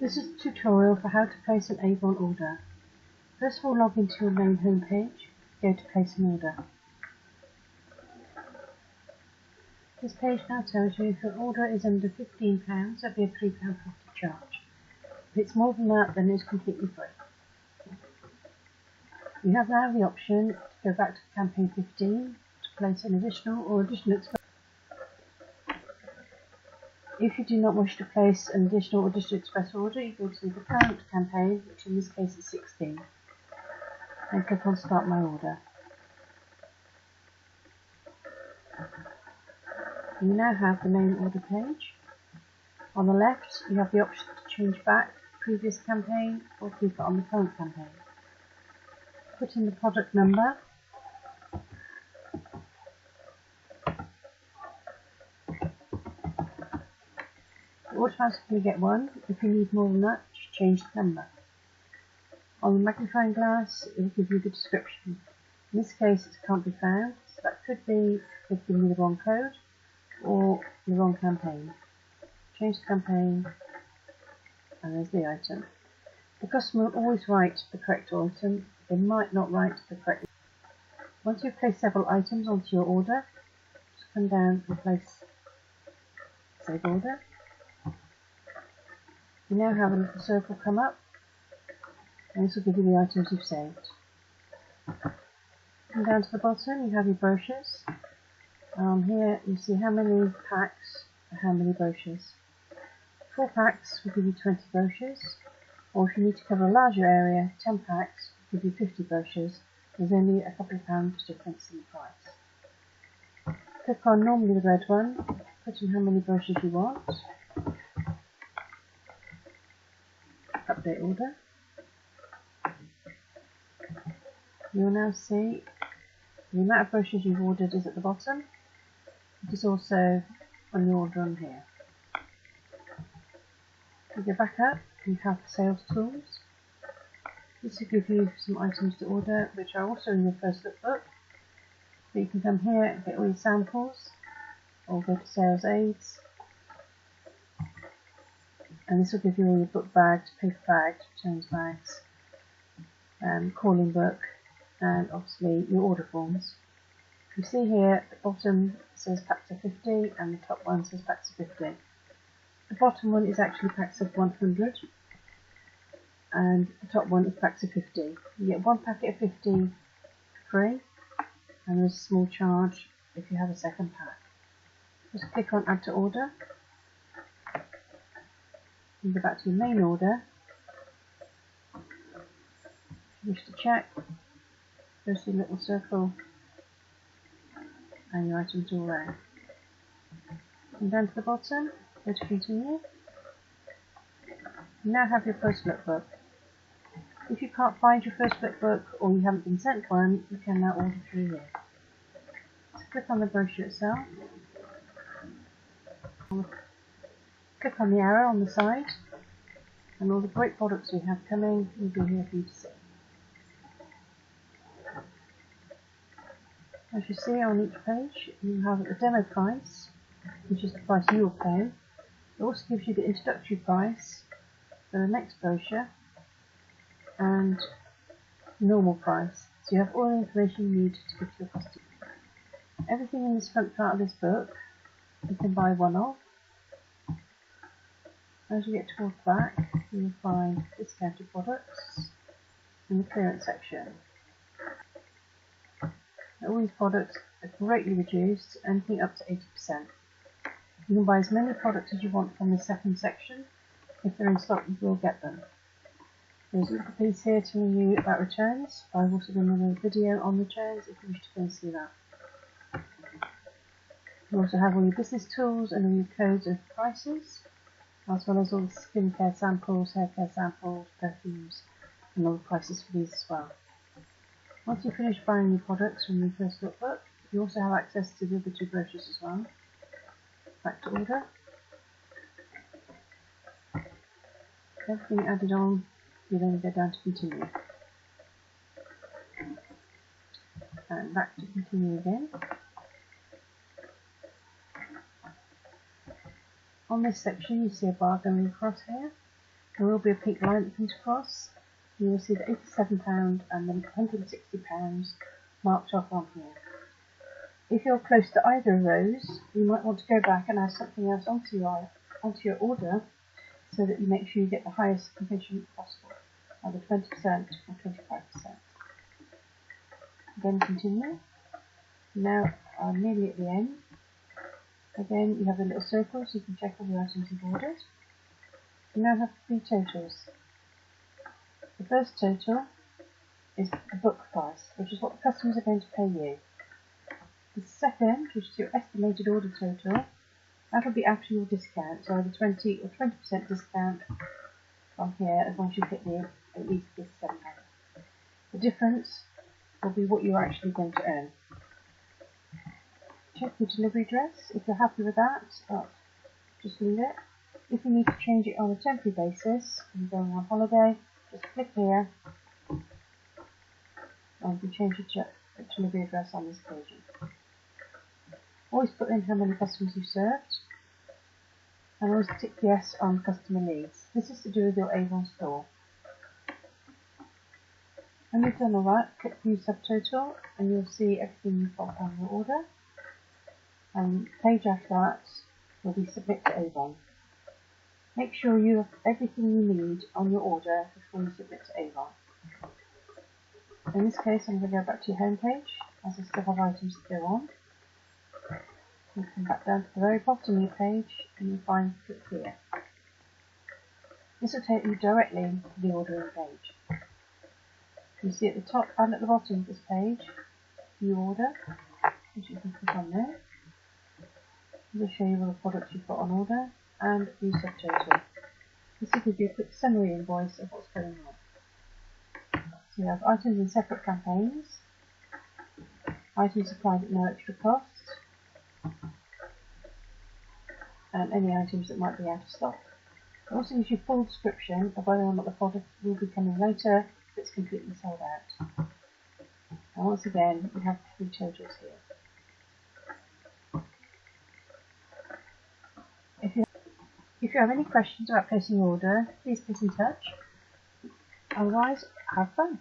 This is a tutorial for how to place an Avon order. First of all, log into your main home page, go to place an order. This page now tells you if your order is under £15, there'll be a £3 profit charge. If it's more than that, then it's completely free. You have now the option to go back to campaign 15 to place an additional express. If you do not wish to place an additional express order, you go to the current campaign, which in this case is 16, and click on Start My Order. You now have the main order page. On the left, you have the option to change back to the previous campaign or keep it on the current campaign. Put in the product number. You automatically get one. If you need more than that, just change the number. On the magnifying glass, it will give you the description. In this case, it can't be found, so that could be they've given you the wrong code or the wrong campaign. Change the campaign, and there's the item. The customer will always write the correct item. They might not write the correct. Once you've placed several items onto your order, just come down and place Save Order. You now have a little circle come up, and this will give you the items you've saved. Come down to the bottom, you have your brochures. Here you see how many packs and how many brochures. 4 packs will give you 20 brochures, or if you need to cover a larger area, 10 packs will give you 50 brochures. There's only a couple of pounds difference in the price. Click on normally the red one, put in how many brochures you want. Update order. You will now see the amount of brochures you've ordered is at the bottom. It is also on your order on here. You go back up, you have the sales tools. This will give you some items to order which are also in your first look book. So you can come here and get all your samples, or go to sales aids. And this will give you all your book bags, paper bags, returns bags, calling book, and obviously your order forms. You see here, the bottom says packs of 50 and the top one says packs of 50. The bottom one is actually packs of 100 and the top one is packs of 50. You get one packet of 50 free, and there's a small charge if you have a second pack. Just click on Add to Order. You go back to your main order. If you wish to check, go to the little circle and your items are all there. Come down to the bottom, go to Continue. You now have your first look book. If you can't find your first look book or you haven't been sent one, you can now order through here. So click on the brochure itself. Click on the arrow on the side, and all the great products we have coming will be here for you to see. As you see on each page, you have a demo price, which is the price you will pay. It also gives you the introductory price for the next brochure and normal price. So you have all the information you need to give to your customer. Everything in this front part of this book you can buy one of. As you get towards the back, you will find discounted products in the clearance section. All these products are greatly reduced, anything up to 80%. You can buy as many products as you want from the second section. If they're in stock, you will get them. There's a little piece here telling you about returns. I've also done another video on returns if you wish to go and see that. You also have all your business tools and all your codes and prices, as well as all the skincare samples, hair care samples, perfumes, and all the prices for these as well. Once you finish buying your products from your first look book, you also have access to the other 2 brochures as well. Back to order. Everything added on, you then go down to Continue. And back to Continue again. On this section you see a bar going across here. There will be a pink line that comes across. You will see the £87 and then £160 marked off on here. If you're close to either of those, you might want to go back and add something else onto your order so that you make sure you get the highest completion possible, either 20% or 25%. Again, continue. Now I'm nearly at the end. Again, you have a little circle so you can check all the items you've ordered. You now have 3 totals. The first total is the book price, which is what the customers are going to pay you. The second, which is your estimated order total, that will be after your discount, so either 20 or 20% discount from here, as long as you hit at least this £7. The difference will be what you're actually going to earn. Check your delivery address. If you're happy with that, just leave it. If you need to change it on a temporary basis, and you're going on holiday, just click here and you change your delivery address on this occasion. Always put in how many customers you served, and always tick yes on customer needs. This is to do with your Avon store. When you've done all that, click View Subtotal and you'll see everything you've got on your order. And the page after that will be Submit to Avon. Make sure you have everything you need on your order before you submit to Avon. In this case, I'm going to go back to your home page, as I still have items to go on. You come back down to the very bottom of your page and you'll find Click Here. This will take you directly to the ordering page. You see at the top and at the bottom of this page, View Order, which you can click on there. It will show you all the products you've got on order, and View Subtotal. This will give you a quick summary invoice of what's going on. So you have items in separate campaigns, items supplied at no extra cost, and any items that might be out of stock. It also gives you a full description of whether or not the product will be coming later if it's completely sold out. And once again, we have 3 totals here. If you have any questions about placing your order, please get in touch. Otherwise, have fun.